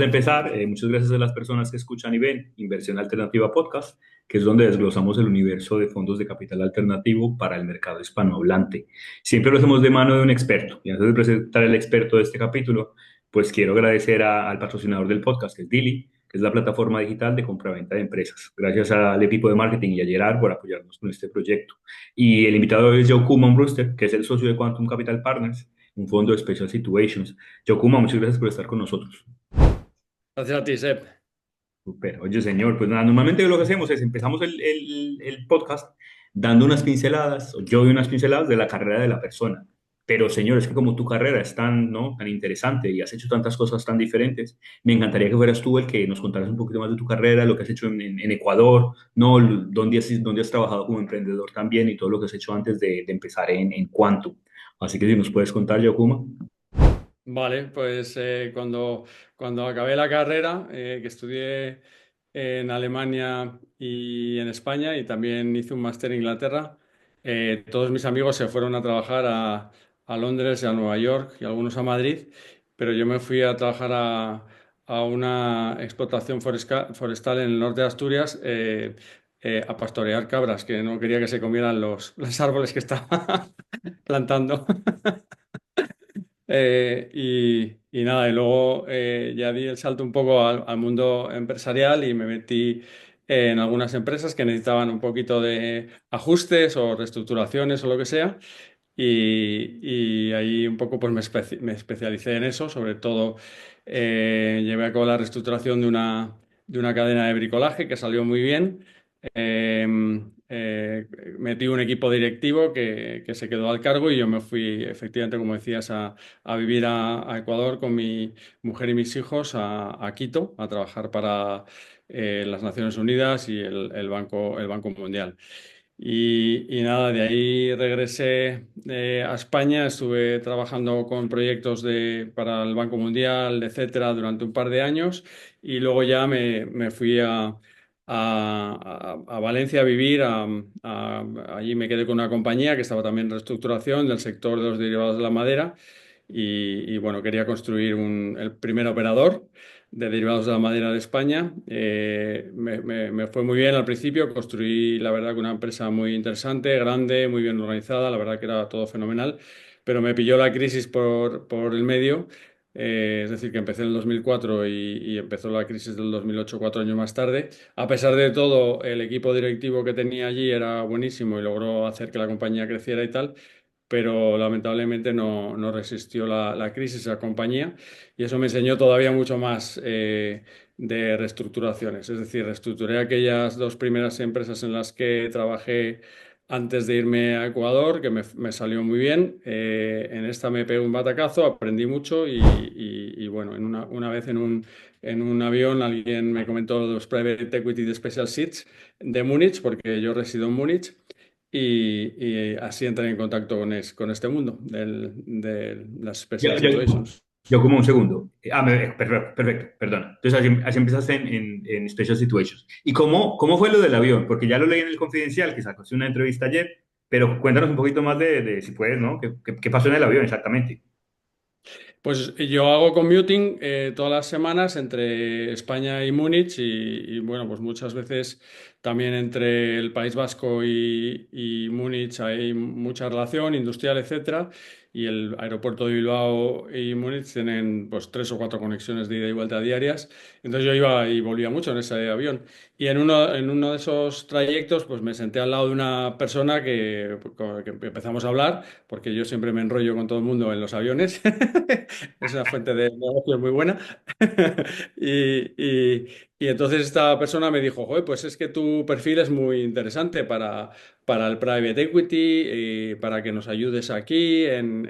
de empezar, muchas gracias a las personas que escuchan y ven Inversión Alternativa Podcast, que es donde desglosamos el universo de fondos de capital alternativo para el mercado hispanohablante. Siempre lo hacemos de mano de un experto. Y antes de presentar el experto de este capítulo, pues quiero agradecer al patrocinador del podcast, que es Dili, que es la plataforma digital de compra-venta de empresas. Gracias al equipo de marketing y a Gerard por apoyarnos con este proyecto. Y el invitado es Joe Kuman Brewster, que es el socio de Quantum Capital Partners, un fondo de Special Situations. Yokuma, muchas gracias por estar con nosotros. Gracias a ti, Seb. Super. Oye, señor, pues nada, normalmente lo que hacemos es empezamos el podcast dando unas pinceladas, o yo doy unas pinceladas de la carrera de la persona. Pero, señor, es que como tu carrera es tan, ¿no?, tan interesante y has hecho tantas cosas tan diferentes, me encantaría que fueras tú el que nos contaras un poquito más de tu carrera, lo que has hecho en Ecuador, ¿no? Dónde has trabajado como emprendedor también y todo lo que has hecho antes de empezar en Quantum. Así que si nos puedes contar, Yokuma. Vale, pues cuando acabé la carrera, que estudié en Alemania y en España y también hice un máster en Inglaterra, todos mis amigos se fueron a trabajar a Londres y a Nueva York y algunos a Madrid, pero yo me fui a trabajar a una explotación forestal en el norte de Asturias. A pastorear cabras, que no quería que se comieran los árboles que estaba plantando. Y nada, y luego ya di el salto un poco al mundo empresarial y me metí en algunas empresas que necesitaban un poquito de ajustes o reestructuraciones o lo que sea. Y ahí un poco pues me especialicé en eso, sobre todo llevé a cabo la reestructuración de una cadena de bricolaje que salió muy bien. Eh, Metí un equipo directivo que se quedó al cargo y yo me fui, efectivamente, como decías, a vivir a Ecuador con mi mujer y mis hijos a Quito, a trabajar para las Naciones Unidas y el Banco Mundial. Y nada, de ahí regresé a España, estuve trabajando con proyectos para el Banco Mundial, etcétera, durante un par de años y luego ya me fui a Valencia a vivir. Allí me quedé con una compañía que estaba también en reestructuración del sector de los derivados de la madera y bueno, quería construir el primer operador de derivados de la madera de España. Me fue muy bien al principio, construí la verdad que una empresa muy interesante, grande, muy bien organizada, la verdad que era todo fenomenal, pero me pilló la crisis por el medio. Es decir, que empecé en el 2004 y empezó la crisis del 2008, 4 años más tarde. A pesar de todo, el equipo directivo que tenía allí era buenísimo y logró hacer que la compañía creciera y tal, pero lamentablemente no resistió la crisis a la compañía y eso me enseñó todavía mucho más de reestructuraciones. Es decir, reestructuré aquellas dos primeras empresas en las que trabajé antes de irme a Ecuador, que me salió muy bien. En esta me pegué un batacazo, aprendí mucho y bueno, una vez en un avión alguien me comentó los Private Equity de Special Seats de Múnich, porque yo resido en Múnich. Y así entré en contacto con este mundo de las Ya, Special ya, Situations. yo como un segundo. Perfecto, perfecto, perdona. Entonces así empezaste en Special Situations. ¿Y cómo fue lo del avión? Porque ya lo leí en el Confidencial, que sacaste una entrevista ayer, pero cuéntanos un poquito más si puedes, ¿no? ¿Qué pasó en el avión exactamente? Pues yo hago commuting todas las semanas entre España y Múnich bueno, pues muchas veces también entre el País Vasco y Múnich hay mucha relación industrial, etcétera, y el aeropuerto de Bilbao y Múnich tienen pues 3 o 4 conexiones de ida y vuelta diarias. Entonces yo iba y volvía mucho en ese avión. Y en uno de esos trayectos pues me senté al lado de una persona con la que empezamos a hablar, porque yo siempre me enrollo con todo el mundo en los aviones. Es una fuente de negocio muy buena. Y, y- y entonces esta persona me dijo, joder, pues es que tu perfil es muy interesante para el private equity y para que nos ayudes aquí en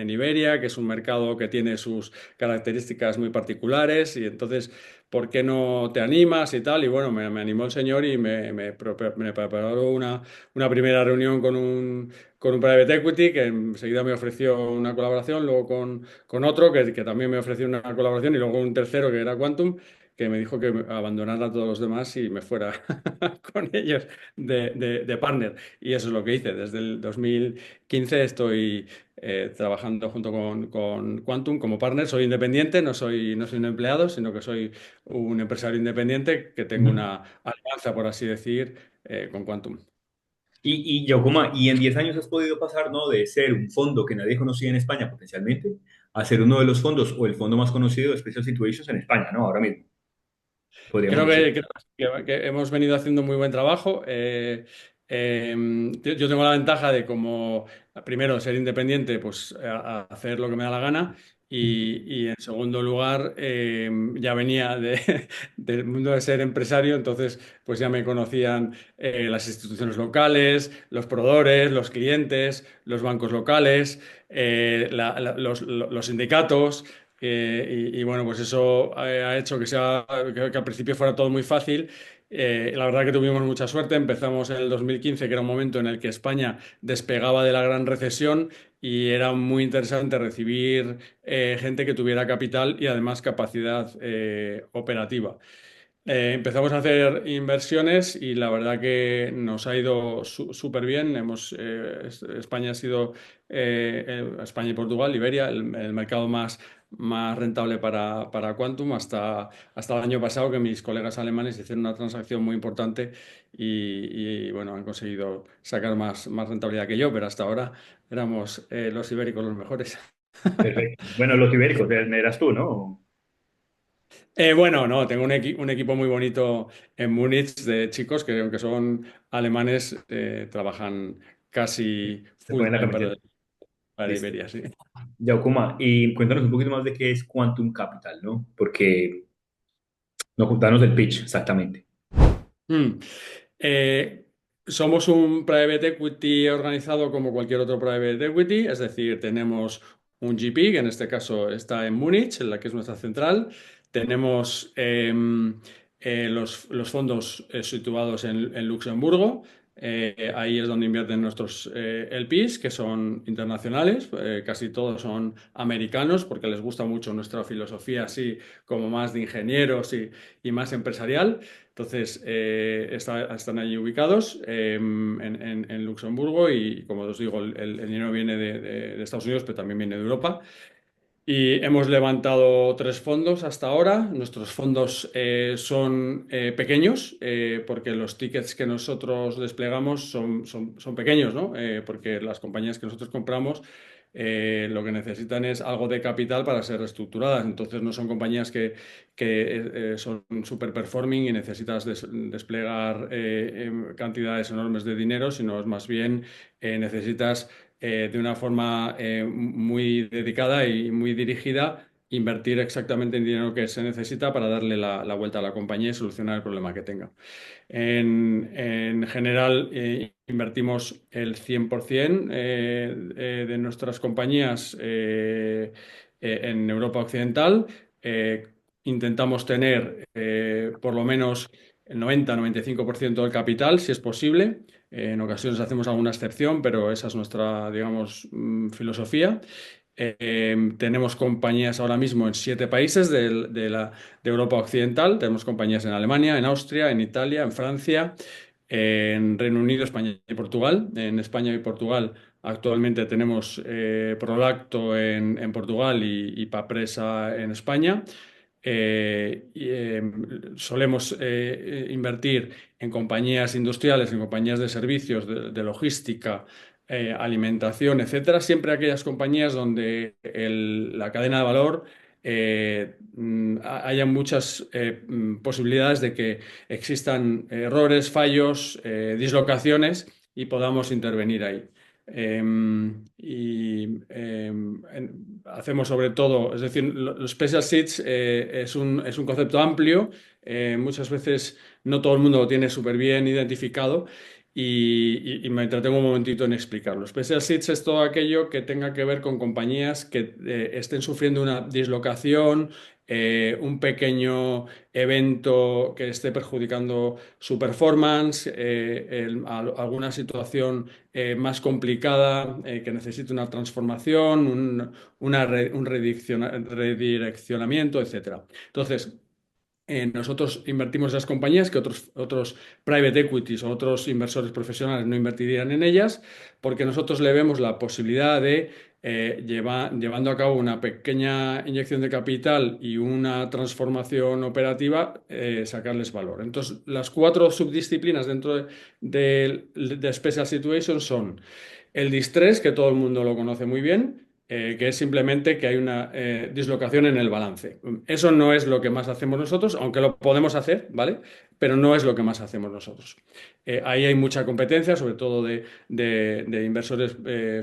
Iberia, que es un mercado que tiene sus características muy particulares. Y entonces, ¿por qué no te animas y tal? Y bueno, me animó el señor y me preparó una primera reunión con un private equity que enseguida me ofreció una colaboración, luego con otro que también me ofreció una colaboración y luego un tercero que era Quantum. que me dijo que abandonara a todos los demás y me fuera con ellos de partner. Y eso es lo que hice. Desde el 2015 estoy trabajando junto con Quantum como partner. Soy independiente, no soy un empleado, sino que soy un empresario independiente que tengo Ujú. una alianza, por así decir, con Quantum. Y Yokuma, y en 10 años has podido pasar, ¿no? De ser un fondo que nadie conocía en España potencialmente a ser uno de los fondos o el fondo más conocido de Special Situations en España, ¿no? Ahora mismo, podríamos Creo decir. que hemos venido haciendo muy buen trabajo. Yo tengo la ventaja de como, primero, ser independiente, pues a hacer lo que me da la gana. Y en segundo lugar, ya venía del mundo de ser empresario, entonces pues ya me conocían las instituciones locales, los proveedores, los clientes, los bancos locales, los sindicatos. Y bueno, pues eso ha hecho que al principio fuera todo muy fácil. La verdad que tuvimos mucha suerte. Empezamos en el 2015, que era un momento en el que España despegaba de la gran recesión y era muy interesante recibir gente que tuviera capital y además capacidad operativa. Empezamos a hacer inversiones y la verdad que nos ha ido súper bien. España ha sido, España y Portugal, Iberia, el mercado más rentable para Quantum hasta el año pasado, que mis colegas alemanes hicieron una transacción muy importante bueno, han conseguido sacar más rentabilidad que yo, pero hasta ahora éramos los ibéricos los mejores. Perfecto. Bueno, los ibéricos, eras tú, ¿no? Bueno, no, tengo un equipo muy bonito en Múnich de chicos que, aunque son alemanes, trabajan casi Se full ponen la time camiseta. para Listo. Iberia, sí. Yaukuma, y cuéntanos un poquito más de qué es Quantum Capital, ¿no? Porque no contanos el pitch exactamente. Mm. Eh, Somos un private equity organizado como cualquier otro private equity, es decir, tenemos un GP, que en este caso está en Múnich, en la que es nuestra central. Tenemos los fondos situados en Luxemburgo. Ahí es donde invierten nuestros LPs, que son internacionales. Casi todos son americanos porque les gusta mucho nuestra filosofía, así como más de ingenieros y más empresarial. Entonces, están allí ubicados en Luxemburgo y, como os digo, el dinero viene de Estados Unidos, pero también viene de Europa. Y hemos levantado tres fondos hasta ahora. Nuestros fondos son pequeños porque los tickets que nosotros desplegamos son pequeños, ¿no? Porque las compañías que nosotros compramos lo que necesitan es algo de capital para ser reestructuradas. Entonces no son compañías que son super performing y necesitas desplegar cantidades enormes de dinero, sino es más bien necesitas de una forma muy dedicada y muy dirigida, invertir exactamente el dinero que se necesita para darle la vuelta a la compañía y solucionar el problema que tenga. En general, invertimos el 100% de nuestras compañías en Europa Occidental. Eh, Intentamos tener por lo menos el 90-95% del capital, si es posible. En ocasiones hacemos alguna excepción, pero esa es nuestra, digamos, filosofía. Tenemos compañías ahora mismo en 7 países de Europa Occidental. Tenemos compañías en Alemania, en Austria, en Italia, en Francia, en Reino Unido, España y Portugal. En España y Portugal actualmente tenemos Prolacto en Portugal y Papresa en España. Solemos invertir en compañías industriales, en compañías de servicios, de logística, alimentación, etcétera, siempre aquellas compañías donde la cadena de valor haya muchas posibilidades de que existan errores, fallos, dislocaciones y podamos intervenir ahí. Hacemos sobre todo, es decir, los special seeds es un concepto amplio. Muchas veces no todo el mundo lo tiene súper bien identificado y me entretengo un momentito en explicarlo. Special seeds es todo aquello que tenga que ver con compañías que estén sufriendo una dislocación, un pequeño evento que esté perjudicando su performance, alguna situación más complicada que necesite una transformación, un redireccionamiento, etcétera. Entonces, Nosotros invertimos en esas compañías que otros private equities o otros inversores profesionales no invertirían en ellas, porque nosotros le vemos la posibilidad de, llevando a cabo una pequeña inyección de capital y una transformación operativa, sacarles valor. Entonces, las cuatro subdisciplinas dentro de Special Situations son el distress, que todo el mundo lo conoce muy bien, que es simplemente que hay una dislocación en el balance. Eso no es lo que más hacemos nosotros, aunque lo podemos hacer, ¿vale? Pero no es lo que más hacemos nosotros. Ahí hay mucha competencia, sobre todo de inversores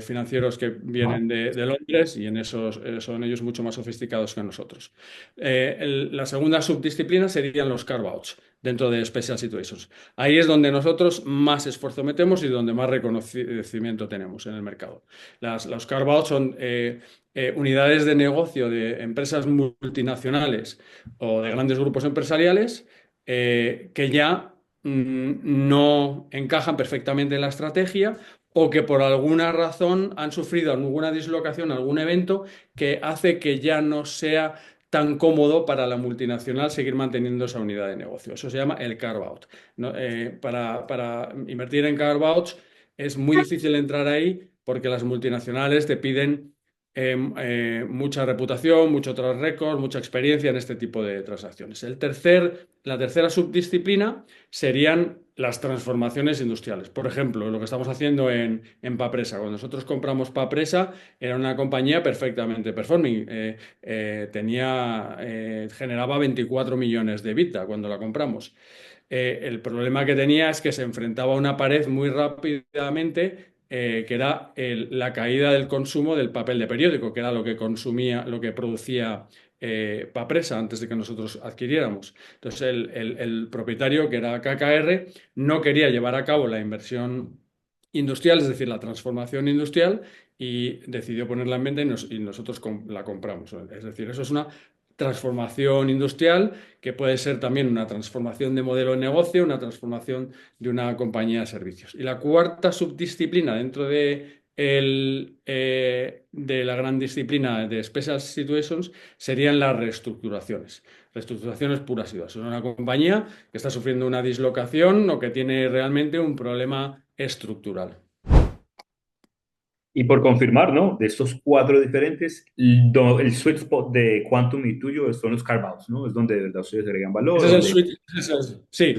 financieros que vienen de Londres, y en esos son ellos mucho más sofisticados que nosotros. La segunda subdisciplina serían los carve-outs dentro de Special Situations. Ahí es donde nosotros más esfuerzo metemos y donde más reconocimiento tenemos en el mercado. Los carve-outs son unidades de negocio de empresas multinacionales o de grandes grupos empresariales que ya no encajan perfectamente en la estrategia, o que por alguna razón han sufrido alguna dislocación, algún evento que hace que ya no sea tan cómodo para la multinacional seguir manteniendo esa unidad de negocio. Eso se llama el carve-out. ¿No? Para invertir en carve-outs es muy difícil entrar ahí, porque las multinacionales te piden mucha reputación, mucho track record, mucha experiencia en este tipo de transacciones. La tercera subdisciplina serían las transformaciones industriales. Por ejemplo, lo que estamos haciendo en Papresa. Cuando nosotros compramos Papresa, era una compañía perfectamente performing. Generaba 24 millones de EBITDA cuando la compramos. El problema que tenía es que se enfrentaba a una pared muy rápidamente, que era la caída del consumo del papel de periódico, que era lo que consumía, lo que producía Papresa antes de que nosotros adquiriéramos. Entonces, el propietario, que era KKR, no quería llevar a cabo la inversión industrial, es decir, la transformación industrial, y decidió ponerla en venta, y nosotros la compramos. Es decir, eso es una transformación industrial, que puede ser también una transformación de modelo de negocio, una transformación de una compañía de servicios. Y la cuarta subdisciplina dentro de la gran disciplina de Special Situations serían las reestructuraciones. Reestructuraciones puras y duras. Es una compañía que está sufriendo una dislocación o que tiene realmente un problema estructural. Y por confirmar, ¿no? De estos cuatro diferentes, el sweet spot de Quantum y tuyo son los carve-outs, ¿no? Es donde de verdad ustedes agregan valor, Ese es el donde... suite. Sí,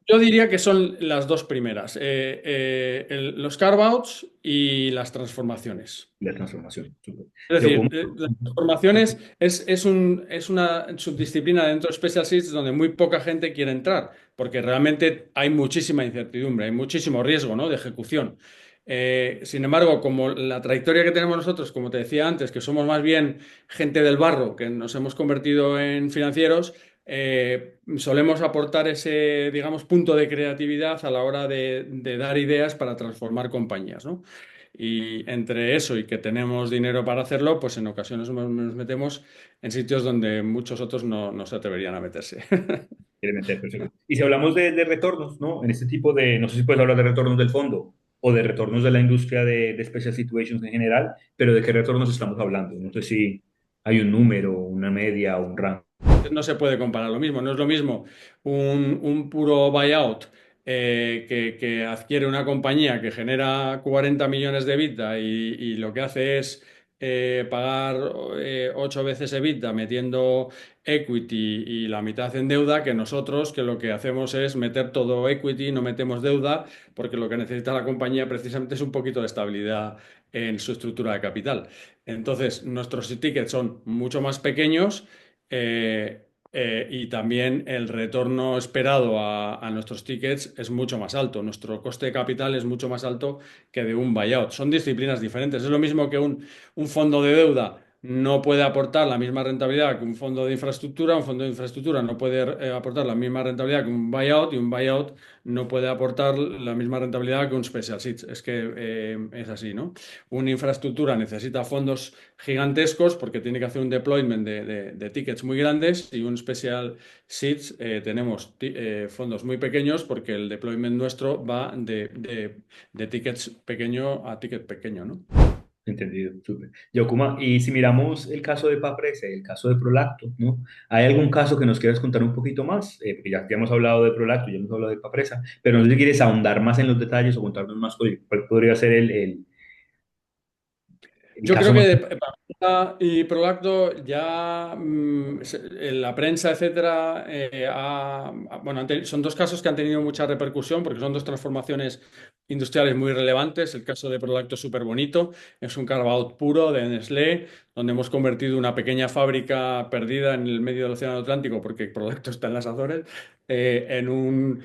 yo diría que son las dos primeras, los carve-outs y las transformaciones. La transformación. Súper. Es Yo decir, como... las transformaciones es una subdisciplina dentro de Special Seeds donde muy poca gente quiere entrar, porque realmente hay muchísima incertidumbre, hay muchísimo riesgo, ¿no?, de ejecución. Sin embargo, como la trayectoria que tenemos nosotros, como te decía antes, que somos más bien gente del barro, que nos hemos convertido en financieros, solemos aportar ese, digamos, punto de creatividad a la hora de dar ideas para transformar compañías, ¿no? Y entre eso y que tenemos dinero para hacerlo, pues en ocasiones nos metemos en sitios donde muchos otros no se atreverían a meterse. quiere meter, perfecto. Y si hablamos de retornos, ¿no? En este tipo de, no sé si puedes hablar de retornos del fondo o de retornos de la industria de Special Situations en general, pero ¿de qué retornos estamos hablando? No sé si hay un número, una media o un rango. No se puede comparar lo mismo. No es lo mismo un puro buyout, que adquiere una compañía que genera 40 millones de EBITDA, y lo que hace es pagar 8 veces EBITDA metiendo equity y la mitad en deuda, que nosotros, que lo que hacemos es meter todo equity, no metemos deuda, porque lo que necesita la compañía precisamente es un poquito de estabilidad en su estructura de capital. Entonces, nuestros tickets son mucho más pequeños, y también el retorno esperado a nuestros tickets es mucho más alto. Nuestro coste de capital es mucho más alto que de un buyout. Son disciplinas diferentes. Es lo mismo que un fondo de deuda no puede aportar la misma rentabilidad que un fondo de infraestructura. Un fondo de infraestructura no puede aportar la misma rentabilidad que un buyout, y un buyout no puede aportar la misma rentabilidad que un special seed. Es que es así, ¿no? Una infraestructura necesita fondos gigantescos porque tiene que hacer un deployment de tickets muy grandes, y un special seeds tenemos fondos muy pequeños, porque el deployment nuestro va de tickets pequeño a ticket pequeño, ¿no? Entendido, súper. Yokuma, y si miramos el caso de Paprese, el caso de Prolacto, ¿no? ¿Hay algún caso que nos quieras contar un poquito más? Porque ya hemos hablado de Prolacto, ya hemos hablado de Papresa, pero no sé si quieres ahondar más en los detalles o contarnos más cuál podría ser el Yo caso creo que más. de Pamplona y Prolacto ya en la prensa, etcétera, bueno, son dos casos que han tenido mucha repercusión porque son dos transformaciones industriales muy relevantes. El caso de Prolacto es súper bonito, es un carve-out puro de Nestlé, donde hemos convertido una pequeña fábrica perdida en el medio del Océano Atlántico, porque Prolacto está en las Azores, en un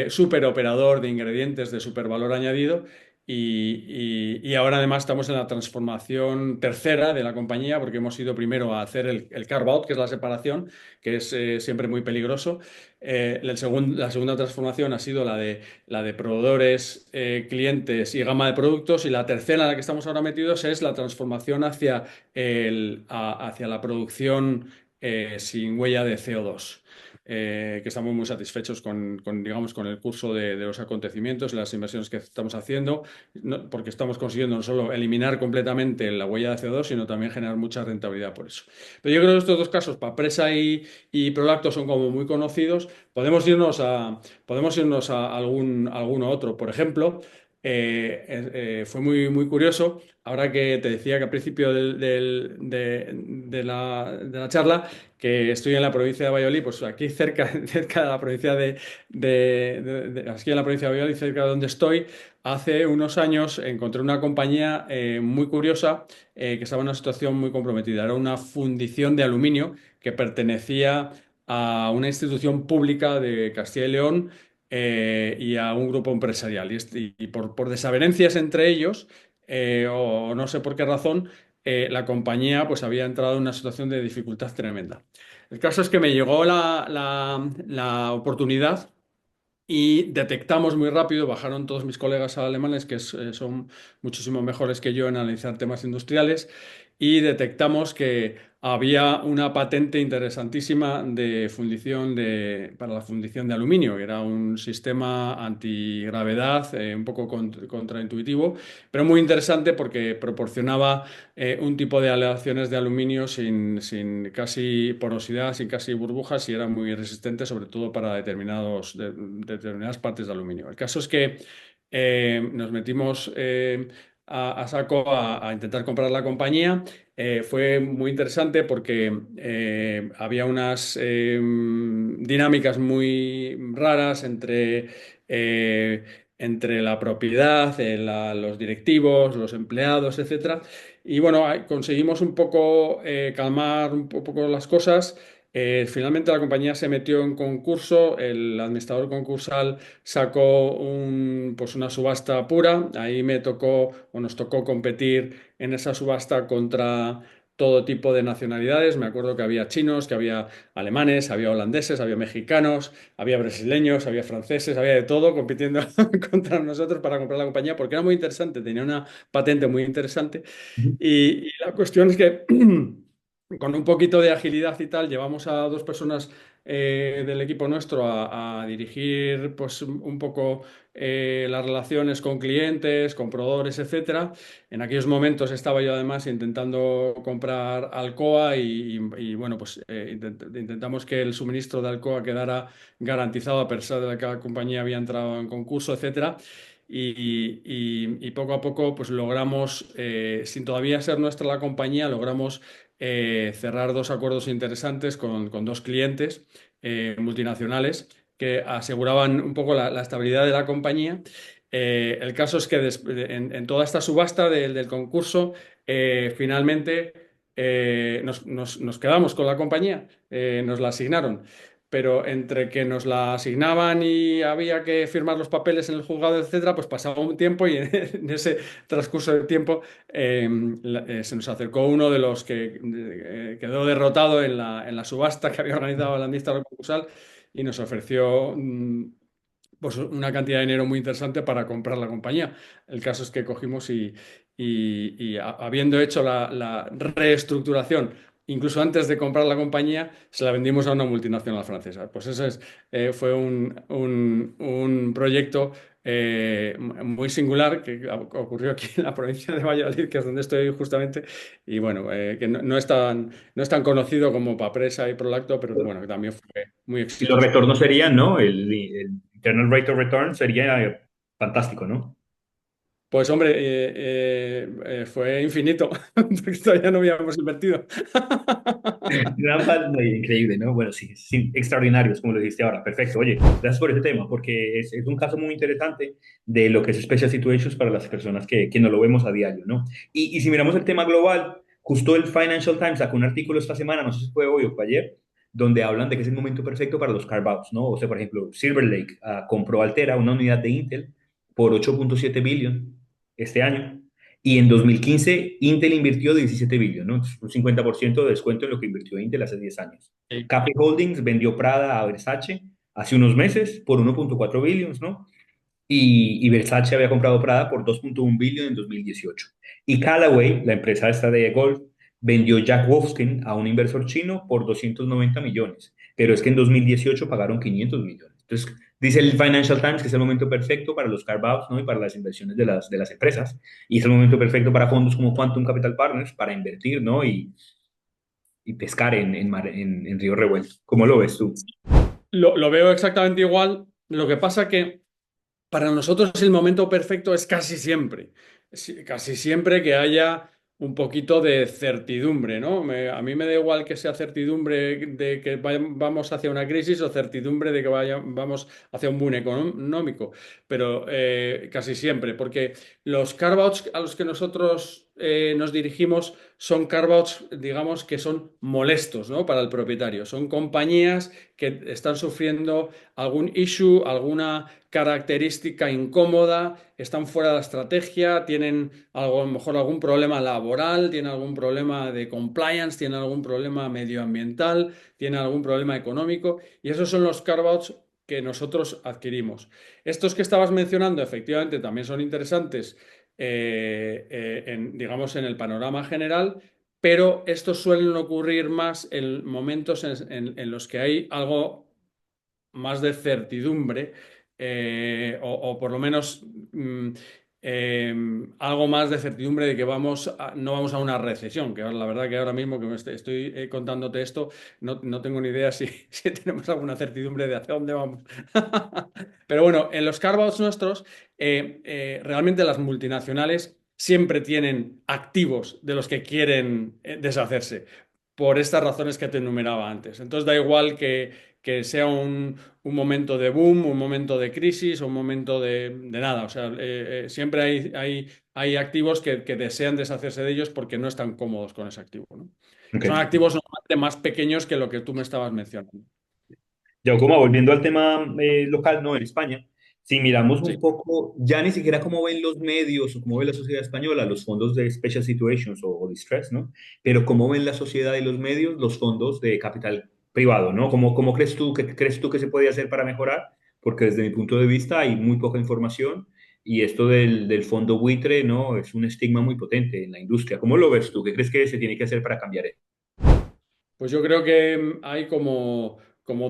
superoperador de ingredientes de supervalor añadido. Y ahora además estamos en la transformación tercera de la compañía porque hemos ido primero a hacer el carve-out, que es la separación, que es siempre muy peligroso. La segunda transformación ha sido la de proveedores, clientes y gama de productos. Y la tercera en la que estamos ahora metidos es la transformación hacia la producción sin huella de CO2, que estamos muy satisfechos digamos, con el curso de los acontecimientos y las inversiones que estamos haciendo, porque estamos consiguiendo no solo eliminar completamente la huella de CO2, sino también generar mucha rentabilidad por eso. Pero yo creo que estos dos casos, Papresa y Prolacto, son como muy conocidos. Podemos irnos a alguno otro. Por ejemplo, fue muy curioso, ahora que te decía que al principio de la charla, que estoy en la provincia de Valladolid, pues aquí cerca, cerca de la provincia aquí en la provincia de Valladolid, cerca de donde estoy, hace unos años encontré una compañía muy curiosa, que estaba en una situación muy comprometida. Era una fundición de aluminio que pertenecía a una institución pública de Castilla y León, y a un grupo empresarial. Y por desavenencias entre ellos, o no sé por qué razón, la compañía pues había entrado en una situación de dificultad tremenda. El caso es que me llegó la oportunidad y detectamos muy rápido, bajaron todos mis colegas alemanes, que son muchísimo mejores que yo en analizar temas industriales, y detectamos que había una patente interesantísima para la fundición de aluminio, que era un sistema antigravedad, un poco contraintuitivo, pero muy interesante porque proporcionaba un tipo de aleaciones de aluminio sin casi porosidad, sin casi burbujas, y era muy resistente, sobre todo para determinadas partes de aluminio. El caso es que nos metimos a saco a intentar comprar la compañía. Fue muy interesante porque había unas dinámicas muy raras eh, entre la propiedad, los directivos, los empleados, etcétera. Y bueno, conseguimos un poco calmar un poco las cosas. Finalmente la compañía se metió en concurso, el administrador concursal sacó pues una subasta pura. Ahí nos tocó competir en esa subasta contra todo tipo de nacionalidades. Me acuerdo que había chinos, que había alemanes, había holandeses, había mexicanos, había brasileños, había franceses, había de todo compitiendo contra nosotros para comprar la compañía, porque era muy interesante, tenía una patente muy interesante. Y la cuestión es que con un poquito de agilidad y tal, llevamos a dos personas del equipo nuestro a dirigir pues, un poco las relaciones con clientes, con proveedores, etcétera. En aquellos momentos estaba yo además intentando comprar Alcoa bueno, pues intentamos que el suministro de Alcoa quedara garantizado a pesar de que la compañía había entrado en concurso, etcétera. Y poco a poco pues logramos, sin todavía ser nuestra la compañía, logramos cerrar dos acuerdos interesantes con dos clientes multinacionales que aseguraban un poco la estabilidad de la compañía. El caso es que en toda esta subasta del concurso, finalmente nos quedamos con la compañía, nos la asignaron. Pero entre que nos la asignaban y había que firmar los papeles en el juzgado, etcétera, pues pasaba un tiempo y en ese transcurso de tiempo se nos acercó uno de los que quedó derrotado en la subasta que había organizado el administrador concursal y nos ofreció pues una cantidad de dinero muy interesante para comprar la compañía. El caso es que cogimos habiendo hecho la reestructuración, incluso antes de comprar la compañía, se la vendimos a una multinacional francesa. Pues ese fue un proyecto muy singular que ocurrió aquí en la provincia de Valladolid, que es donde estoy justamente, y bueno, que no es tan conocido como Papresa y Prolacto, pero bueno, que también fue muy Y los exitoso. retornos serían, ¿no? El internal rate of return sería fantástico, ¿no? Pues hombre, fue infinito, porque todavía no habíamos invertido. No, increíble, ¿no? Bueno, sí, sí, extraordinarios, como lo dijiste ahora. Perfecto. Oye, gracias por ese tema, porque es un caso muy interesante de lo que es Special Situations para las personas que no lo vemos a diario, ¿no? Y si miramos el tema global, justo el Financial Times sacó un artículo esta semana, no sé si fue hoy o fue ayer, donde hablan de que es el momento perfecto para los carve-outs, ¿no? O sea, por ejemplo, Silver Lake compró Altera, una unidad de Intel, por 8.7 billion este año. Y en 2015 Intel invirtió 17 billones, ¿no? Un 50% de descuento en lo que invirtió Intel hace 10 años. Sí. Capri Holdings vendió Prada a Versace hace unos meses por 1.4 billones, ¿no? Y Versace había comprado Prada por 2.1 billones en 2018. Y Callaway, la empresa esta de golf, vendió Jack Wolfskin a un inversor chino por 290 millones. Pero es que en 2018 pagaron 500 millones. Entonces, dice el Financial Times que es el momento perfecto para los carve-outs, ¿no? Y para las inversiones de las empresas. Y es el momento perfecto para fondos como Quantum Capital Partners para invertir, ¿no? Y pescar en río revuelto. ¿Cómo lo ves tú? Lo veo exactamente igual. Lo que pasa que para nosotros el momento perfecto es casi siempre. Casi siempre que haya un poquito de certidumbre, ¿no? A mí me da igual que sea certidumbre de que vamos hacia una crisis o certidumbre de que vamos hacia un boom económico, pero casi siempre, porque los carve-outs a los que nosotros nos dirigimos son carve-outs, digamos, que son molestos, ¿no? Para el propietario. Son compañías que están sufriendo algún issue, alguna característica incómoda, están fuera de la estrategia, tienen algo, a lo mejor algún problema laboral, tienen algún problema de compliance, tienen algún problema medioambiental, tienen algún problema económico, y esos son los carve-outs que nosotros adquirimos. Estos que estabas mencionando, efectivamente, también son interesantes, digamos, en el panorama general, pero estos suelen ocurrir más en momentos en los que hay algo más de certidumbre, o por lo menos eh, algo más de certidumbre de que no vamos a una recesión, que la verdad que ahora mismo que estoy contándote esto, no tengo ni idea si, si tenemos alguna certidumbre de hacia dónde vamos. Pero bueno, en los carve-outs nuestros, realmente las multinacionales siempre tienen activos de los que quieren deshacerse, por estas razones que te enumeraba antes. Entonces da igual que sea un momento de boom, un momento de crisis o un momento de nada. O sea, siempre hay activos que desean deshacerse de ellos porque no están cómodos con ese activo, ¿no? Que son Ok. activos normalmente más pequeños que lo que tú me estabas mencionando. Ya como volviendo al tema local, ¿no? En España, si miramos un Sí. poco, ya ni siquiera cómo ven los medios o cómo ve la sociedad española los fondos de Special Situations o Distress, ¿no? Pero cómo ven la sociedad y los medios los fondos de capital privado, ¿no? ¿Cómo crees tú que se puede hacer para mejorar? Porque desde mi punto de vista hay muy poca información y esto del fondo buitre, ¿no? Es un estigma muy potente en la industria. ¿Cómo lo ves tú? ¿Qué crees que se tiene que hacer para cambiar esto? Pues yo creo que hay como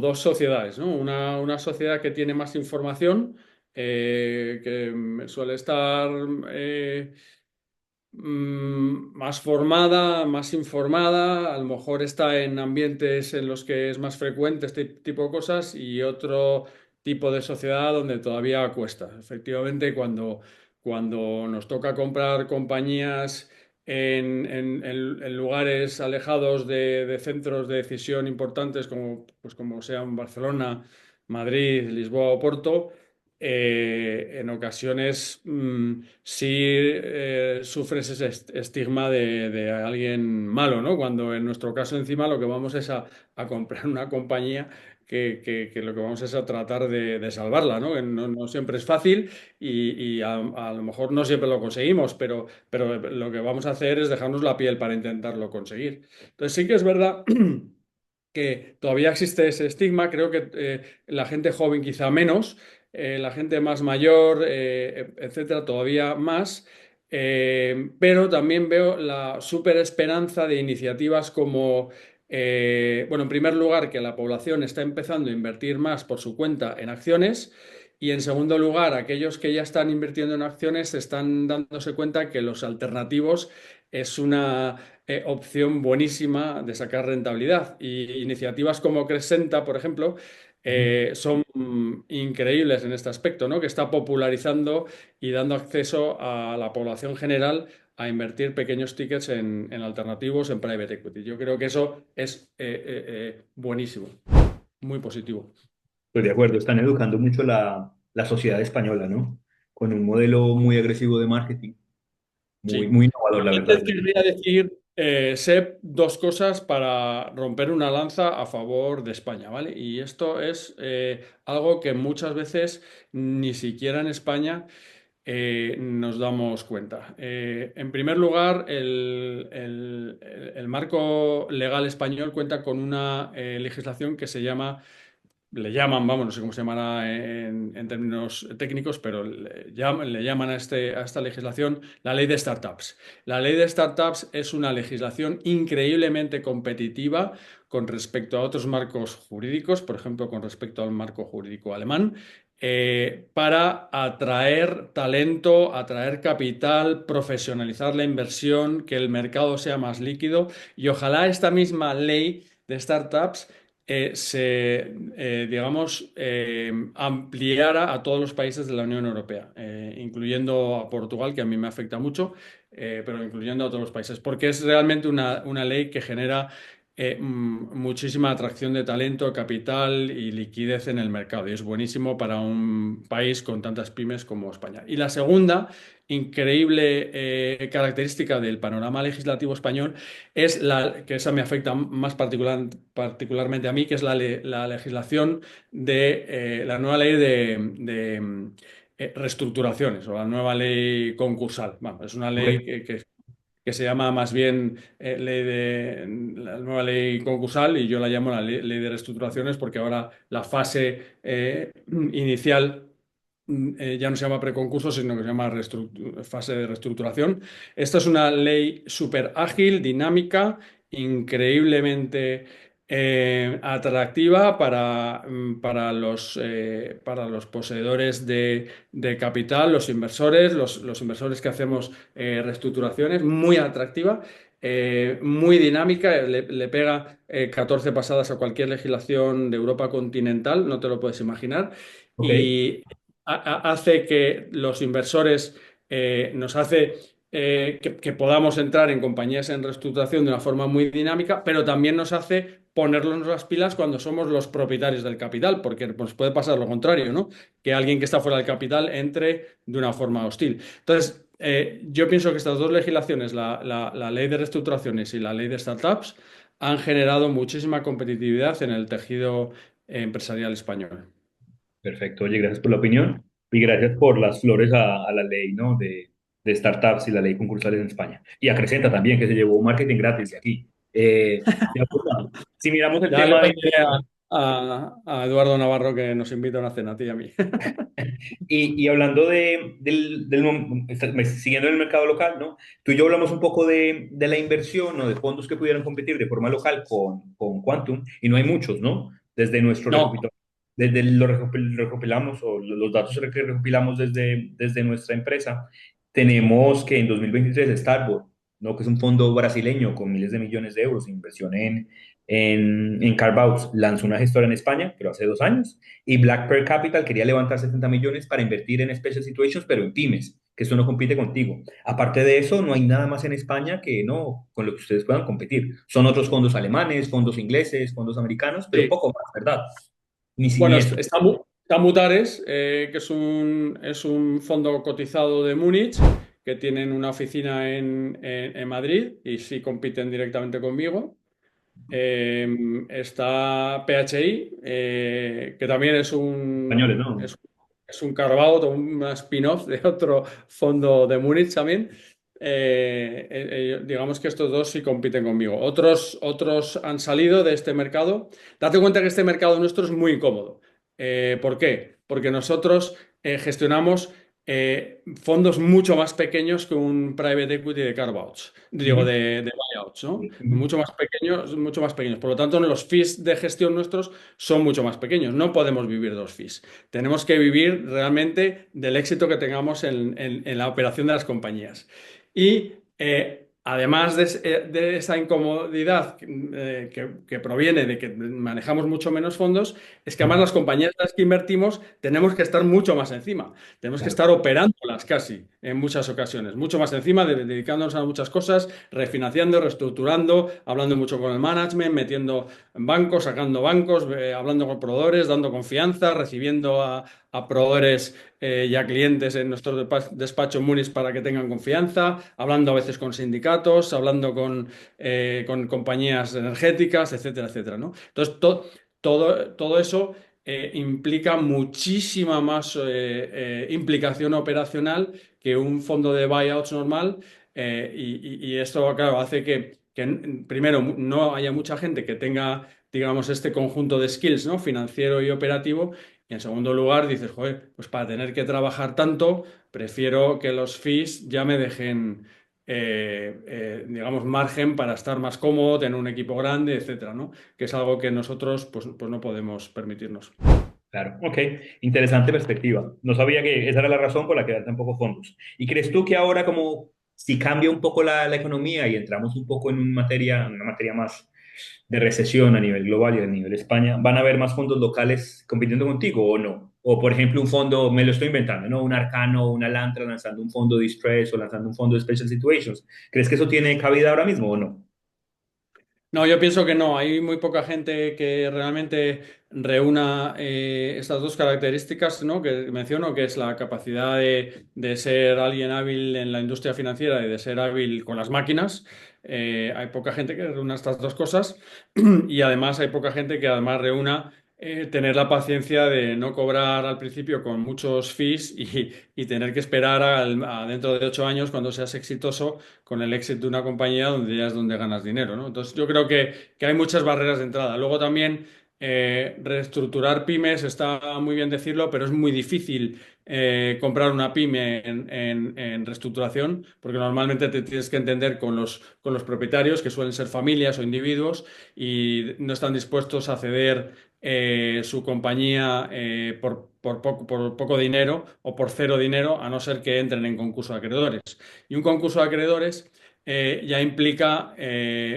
dos sociedades, ¿no? Una sociedad que tiene más información, que suele estar más formada, más informada, a lo mejor está en ambientes en los que es más frecuente este tipo de cosas, y otro tipo de sociedad donde todavía cuesta. Efectivamente, cuando nos toca comprar compañías en lugares alejados de centros de decisión importantes como, pues como sean Barcelona, Madrid, Lisboa o Porto, en ocasiones sí sufres ese estigma de alguien malo, ¿no? Cuando en nuestro caso encima lo que vamos es a comprar una compañía que lo que vamos es a tratar de salvarla, ¿no? Que no siempre es fácil y a lo mejor no siempre lo conseguimos, pero lo que vamos a hacer es dejarnos la piel para intentarlo conseguir. Entonces sí que es verdad que todavía existe ese estigma, creo que la gente joven quizá menos, la gente más mayor, etcétera, todavía más. Pero también veo la súper esperanza de iniciativas como, bueno, en primer lugar, que la población está empezando a invertir más por su cuenta en acciones, Y en segundo lugar, aquellos que ya están invirtiendo en acciones están dándose cuenta que los alternativos es una opción buenísima de sacar rentabilidad. Y iniciativas como Crescenta, por ejemplo, Ujú. son increíbles en este aspecto, ¿no? Que está popularizando y dando acceso a la población general a invertir pequeños tickets en alternativos, en private equity. Yo creo que eso es buenísimo, muy positivo. Estoy de acuerdo, están educando mucho la sociedad española, ¿no? Con un modelo muy agresivo de marketing, muy, Sí. muy innovador, la Antes verdad. querría decir, Sep, dos cosas para romper una lanza a favor de España, ¿vale? Y esto es algo que muchas veces ni siquiera en España nos damos cuenta. En primer lugar, el marco legal español cuenta con una legislación que se llama, le llaman, vamos, no sé cómo se llamará en términos técnicos, pero le llaman a esta legislación la ley de startups. La ley de startups es una legislación increíblemente competitiva con respecto a otros marcos jurídicos, por ejemplo, con respecto al marco jurídico alemán, para atraer talento, atraer capital, profesionalizar la inversión, que el mercado sea más líquido y ojalá esta misma ley de startups digamos, ampliara a todos los países de la Unión Europea, incluyendo a Portugal, que a mí me afecta mucho, pero incluyendo a todos los países, porque es realmente una ley que genera muchísima atracción de talento, capital y liquidez en el mercado, y es buenísimo para un país con tantas pymes como España. Y la segunda increíble característica del panorama legislativo español es que esa me afecta más particularmente a mí, que es la legislación de la nueva ley de reestructuraciones o la nueva ley concursal. Bueno, es una Ok. ley que se llama más bien la nueva ley concursal y yo la llamo la ley de reestructuraciones porque ahora la fase inicial ya no se llama preconcurso, sino que se llama fase de reestructuración. Esta es una ley súper ágil, dinámica, increíblemente atractiva para los poseedores de capital, los inversores que hacemos reestructuraciones, muy atractiva. Muy dinámica, le pega 14 pasadas a cualquier legislación de Europa continental, no te lo puedes imaginar, Ok. y hace que los inversores nos hace que podamos entrar en compañías en reestructuración de una forma muy dinámica, pero también nos hace ponernos las pilas cuando somos los propietarios del capital, porque nos puede pasar lo contrario, ¿no? Que alguien que está fuera del capital entre de una forma hostil. Entonces, yo pienso que estas dos legislaciones, la ley de reestructuraciones y la ley de startups, han generado muchísima competitividad en el tejido empresarial español. Perfecto, oye, gracias por la opinión y gracias por las flores a la ley, ¿no? De startups y la ley concursal en España. Y a Crescenta también, que se llevó marketing gratis de aquí. De acuerdo. Si miramos el Ya le tema de... pediré a Eduardo Navarro que nos invite a una cena, a ti y a mí. Y hablando siguiendo en el mercado local, ¿no? Tú y yo hablamos un poco de la inversión o de fondos que pudieran competir de forma local con Quantum, y no hay muchos, ¿no? Desde nuestro No, recopilatorio, recopilamos o los datos que recopilamos desde nuestra empresa, tenemos que en 2023 Starboard, ¿no? Que es un fondo brasileño con miles de millones de euros de inversión en carve-outs, lanzó una gestora en España, pero hace 2 años, y Black Pearl Capital quería levantar 70 millones para invertir en special situations, pero en pymes, que esto no compite contigo. Aparte de eso, no hay nada más en España que no, con lo que ustedes puedan competir. Son otros fondos alemanes, fondos ingleses, fondos americanos, pero sí. poco más, ¿verdad? Ni si ni Bueno, eso. está Mutares, que es un fondo cotizado de Múnich, que tienen una oficina en Madrid y sí compiten directamente conmigo. Está PHI, que también Españoles, ¿no? es un carve-out o una spin-off de otro fondo de Múnich también. Digamos que estos dos sí compiten conmigo. Otros han salido de este mercado. Date cuenta que este mercado nuestro es muy incómodo. ¿Por qué? Porque nosotros gestionamos fondos mucho más pequeños que un private equity de carve-outs, digo, Ujú, de buyouts, ¿no? ujú. Mucho más pequeños, mucho más pequeños. Por lo tanto, los fees de gestión nuestros son mucho más pequeños. No podemos vivir de los fees. Tenemos que vivir realmente del éxito que tengamos en la operación de las compañías. Y además de esa incomodidad que proviene de que manejamos mucho menos fondos, es que además las compañías en las que invertimos tenemos que estar mucho más encima. Tenemos que Claro. estar operándolas casi en muchas ocasiones, mucho más encima, dedicándonos a muchas cosas, refinanciando, reestructurando, hablando mucho con el management, metiendo en bancos, sacando bancos, hablando con proveedores, dando confianza, recibiendo a proveedores y a clientes en nuestro despacho Munis para que tengan confianza, hablando a veces con sindicatos, hablando con compañías energéticas, etcétera, etcétera, ¿no? Entonces, todo eso implica muchísima más implicación operacional que un fondo de buyouts normal. Y esto, claro, hace que, primero, no haya mucha gente que tenga, digamos, este conjunto de skills, ¿no? Financiero y operativo. Y en segundo lugar, dices, joder, pues para tener que trabajar tanto, prefiero que los fees ya me dejen, digamos, margen para estar más cómodo, tener un equipo grande, etcétera, ¿no? Que es algo que nosotros, pues no podemos permitirnos. Claro, ok, interesante perspectiva. No sabía que esa era la razón por la que dan tan pocos fondos. ¿Y crees tú que ahora como si cambia un poco la economía y entramos un poco en una materia más de recesión a nivel global y a nivel España, van a haber más fondos locales compitiendo contigo o no? O por ejemplo un fondo, me lo estoy inventando, ¿no? Un Arcano o una Lantra lanzando un fondo de Distress o lanzando un fondo de Special Situations. ¿Crees que eso tiene cabida ahora mismo o no? No, yo pienso que no. Hay muy poca gente que realmente reúna estas dos características, ¿no? Que menciono, que es la capacidad de ser alguien hábil en la industria financiera y de ser hábil con las máquinas. Hay poca gente que reúna estas dos cosas y además hay poca gente que además reúna tener la paciencia de no cobrar al principio con muchos fees y tener que esperar a dentro de 8 años cuando seas exitoso con el éxito de una compañía donde ya es donde ganas dinero, ¿no? Entonces yo creo que hay muchas barreras de entrada. Luego también reestructurar pymes está muy bien decirlo, pero es muy difícil comprar una pyme en reestructuración, porque normalmente te tienes que entender con los propietarios, que suelen ser familias o individuos, y no están dispuestos a ceder su compañía por poco dinero o por cero dinero, a no ser que entren en concurso de acreedores. Y un concurso de acreedores ya implica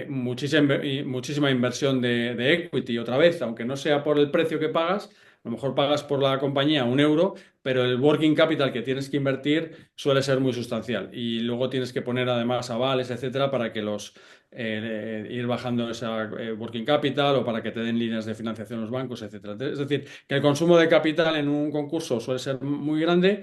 muchísima inversión de equity otra vez, aunque no sea por el precio que pagas. A lo mejor pagas por la compañía 1 euro, pero el working capital que tienes que invertir suele ser muy sustancial. Y luego tienes que poner además avales, etcétera, para que ir bajando esa working capital o para que te den líneas de financiación los bancos, etcétera. Es decir, que el consumo de capital en un concurso suele ser muy grande.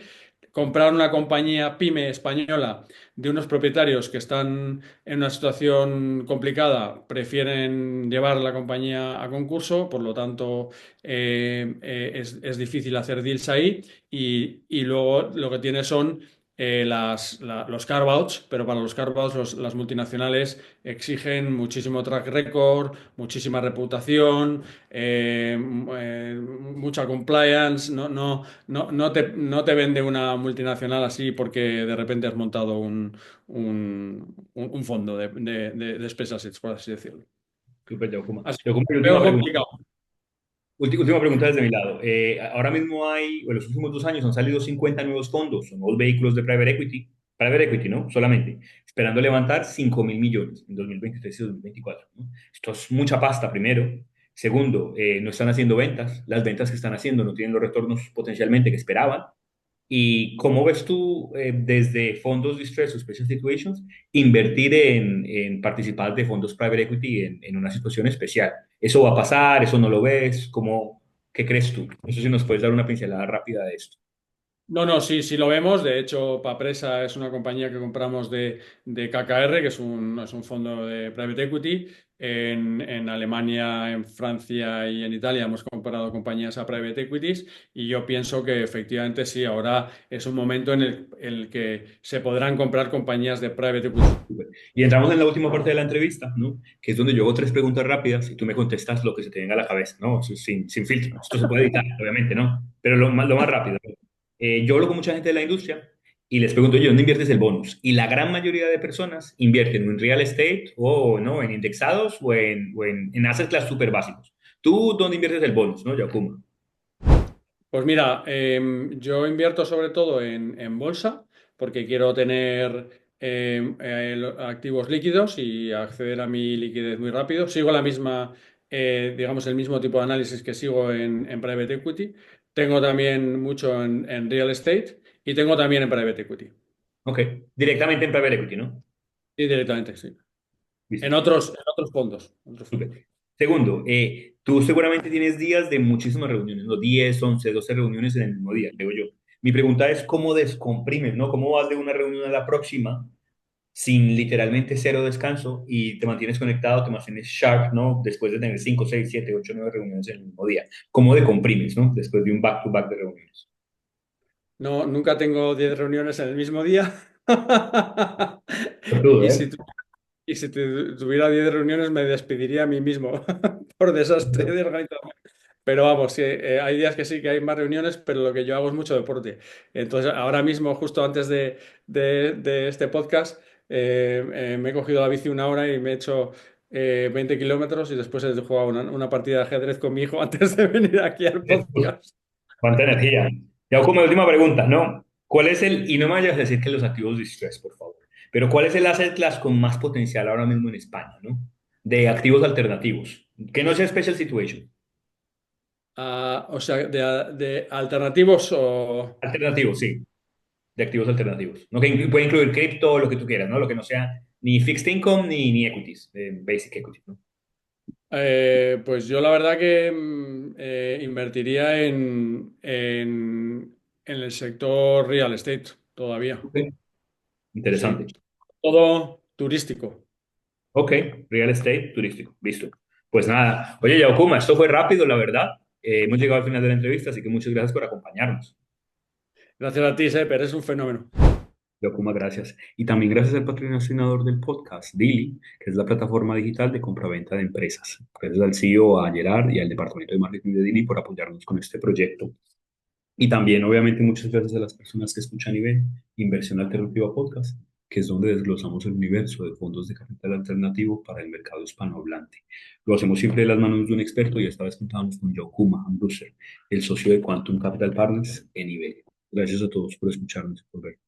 Comprar una compañía pyme española de unos propietarios que están en una situación complicada, prefieren llevar la compañía a concurso, por lo tanto es difícil hacer deals ahí y luego lo que tiene son los carve-outs, pero para los carve-outs las multinacionales exigen muchísimo track record, muchísima reputación, mucha compliance. No te vende una multinacional así porque de repente has montado un fondo de special situations, por así decirlo. Súper, Yokuma. Así que Yokuma, y veo última pregunta. complicado. Última pregunta desde mi lado. Ahora mismo en los últimos 2 años han salido 50 nuevos fondos, o nuevos vehículos de private equity, ¿no? Solamente, esperando levantar 5.000 millones en 2023 y 2024, ¿no? Esto es mucha pasta, primero. Segundo, no están haciendo ventas. Las ventas que están haciendo no tienen los retornos potencialmente que esperaban. ¿Y cómo ves tú desde fondos Distress o Special Situations invertir en participar de fondos private equity en una situación especial? ¿Eso va a pasar? ¿Eso no lo ves? ¿Qué crees tú? No sé si nos puedes dar una pincelada rápida de esto. No, no, sí, sí lo vemos. De hecho, Papresa es una compañía que compramos de KKR, que es un fondo de private equity. En Alemania, en Francia y en Italia hemos comprado compañías a private equities y yo pienso que efectivamente sí, ahora es un momento en el que se podrán comprar compañías de private equity. Súper. Y entramos en la última parte de la entrevista, ¿no? Que es donde yo hago 3 preguntas rápidas y tú me contestas lo que se te venga a la cabeza, ¿no? Sin filtro. Esto se puede editar, obviamente, ¿no? Pero lo más rápido, ¿no? Yo hablo con mucha gente de la industria y les pregunto, yo, ¿dónde inviertes el bonus? Y la gran mayoría de personas invierten en real estate o no, en indexados o en asset class súper básicos. ¿Tú dónde inviertes el bonus, no, Yakuma? Pues mira, yo invierto sobre todo en bolsa porque quiero tener activos líquidos y acceder a mi liquidez muy rápido. Sigo la misma, digamos, el mismo tipo de análisis que sigo en private equity. Tengo también mucho en real estate y tengo también en private equity. Ok, directamente en private equity, ¿no? Y directamente, sí. Listo. En otros fondos. Otros fondos. Súper. Segundo, tú seguramente tienes días de muchísimas reuniones, ¿no? 10, 11, 12 reuniones en el mismo día, digo yo. Mi pregunta es, ¿cómo descomprimes, no? ¿Cómo vas de una reunión a la próxima sin literalmente cero descanso y te mantienes conectado, te mantienes sharp, ¿no? Después de tener 5, 6, 7, 8, 9 reuniones en el mismo día. ¿Cómo decomprimes, no? Después de un back-to-back de reuniones. No, nunca tengo 10 reuniones en el mismo día. Todo, Y ¿eh? si tuviera 10 reuniones me despediría a mí mismo por desastre de organización. Pero vamos, sí, hay días que sí que hay más reuniones, pero lo que yo hago es mucho deporte. Entonces, ahora mismo, justo antes de este podcast, me he cogido la bici una hora y me he hecho 20 kilómetros y después he jugado una partida de ajedrez con mi hijo antes de venir aquí al podcast. ¿Cuánta energía? Ya como última pregunta, ¿no? ¿Cuál es y no me vayas a decir que los activos de distress, por favor, pero cuál es el asset class con más potencial ahora mismo en España, ¿no? De activos alternativos, que no sea special situation. Ah, o sea, de alternativos o... Alternativos, sí, de activos alternativos. ¿No? Que puede incluir cripto, lo que tú quieras, ¿no? Lo que no sea ni fixed income ni equities, basic equities, ¿no? Pues yo la verdad que invertiría en el sector real estate todavía. Ok, Sí, interesante. todo turístico. Ok, real estate turístico, listo. Pues nada, oye, Yaokuma, esto fue rápido, la verdad. Hemos llegado al final de la entrevista, así que muchas gracias por acompañarnos. Gracias a ti, Seper, eres un fenómeno. Yokuma, gracias. Y también gracias al patrocinador del podcast, Dili, que es la plataforma digital de compraventa de empresas. Gracias al CEO, a Gerard y al departamento de marketing de Dili por apoyarnos con este proyecto. Y también, obviamente, muchas gracias a las personas que escuchan y ven Inversión Alternativa Podcast, que es donde desglosamos el universo de fondos de capital alternativo para el mercado hispanohablante. Lo hacemos siempre de las manos de un experto y esta vez contamos con Yokuma Ambruser, el socio de Quantum Capital Partners en Iberia. Gracias a todos por escucharnos y por ver.